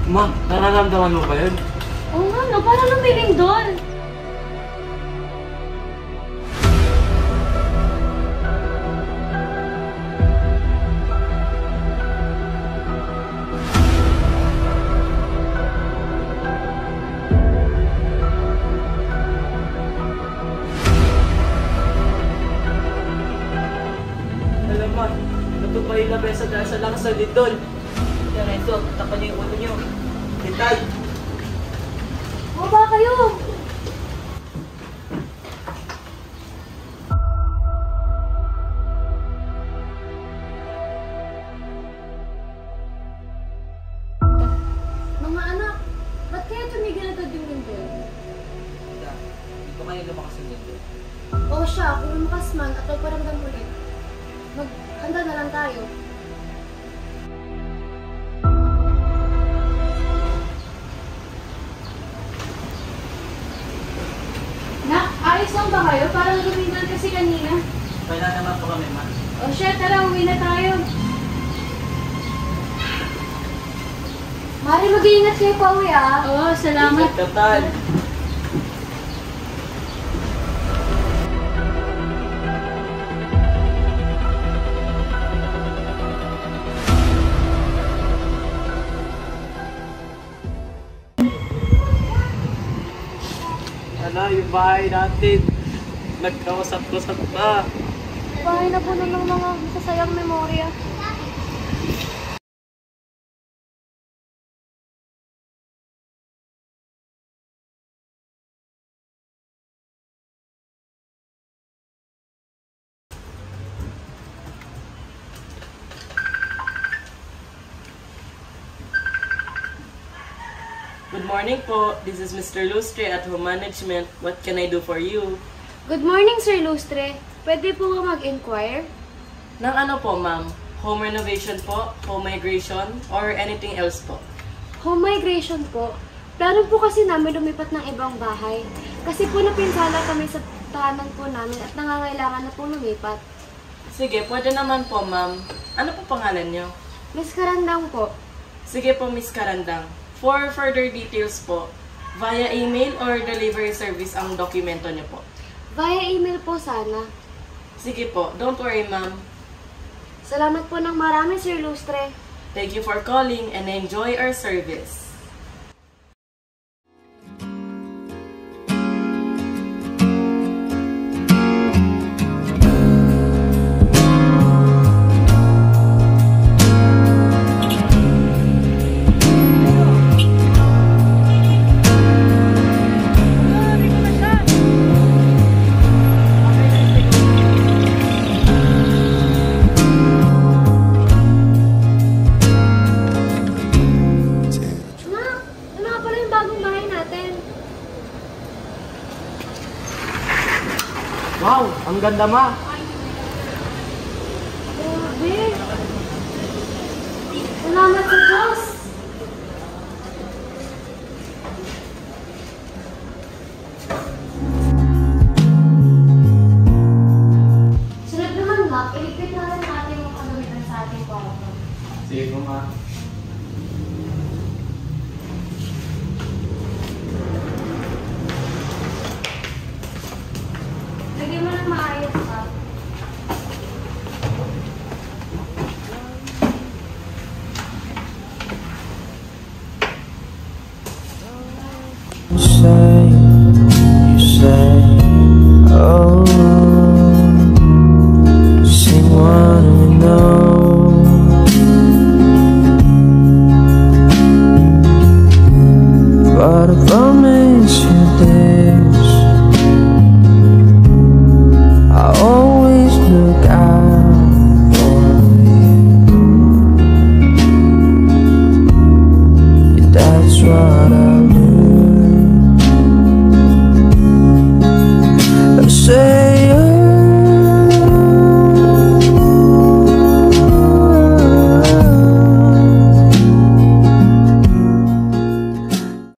Ma, nararamdaman mo ba yun? Oo nga, no? Parang lumiling doon. Alam mo, natupa yung labesa dahil sa lakas ng lindol. Kaya Renzo, tapan niyo yung ulo niyo. Hintay! Baba kayo! Mga anak, ba't kaya tumigil na yung lindol? Hindi ko kayo lumakas yung lindol. O siya, kung lumakas man at may paramdam ulit, maghanda na lang tayo. Ayos lang ba kayo? Parang lumindol kasi kanina. Kaya naman po kami, ma. O siya, tara, uwi na tayo. Mari, mag-iingat kayo pa uwi, ah. Oo, salamat. Ingat ka, Tal. Yung bahay natin. Nagkawasap-wasap na. Bahay na puno ng mga masasayang memorya. Good morning po. This is Mr. Lustre at Home Management. What can I do for you? Good morning, Sir Lustre. Pwede po ba mag-inquire? Nang ano po, ma'am? Home renovation po? Home migration? Or anything else po? Home migration po. Plano po kasi namin lumipat ng ibang bahay. Kasi po napinsala kami sa tahanan po namin at nangangailangan na po lumipat. Sige, pwede naman po, ma'am. Ano po pangalan niyo? Miss Karandang po. Sige po, Miss Karandang. For further details po, via email or delivery service ang dokumento niyo po? Via email po sana. Sige po, don't worry, ma'am. Salamat po ng marami, Sir Lustre. Thank you for calling and enjoy our service. Wow, ang ganda, ma. Grabe. Salamat sa Diyos. Sunod naman, Mac, iligpit natin natin yung kagamitan sa ating kwarto. Sige po, ma. Lagyan mo ng maayos, ha? out of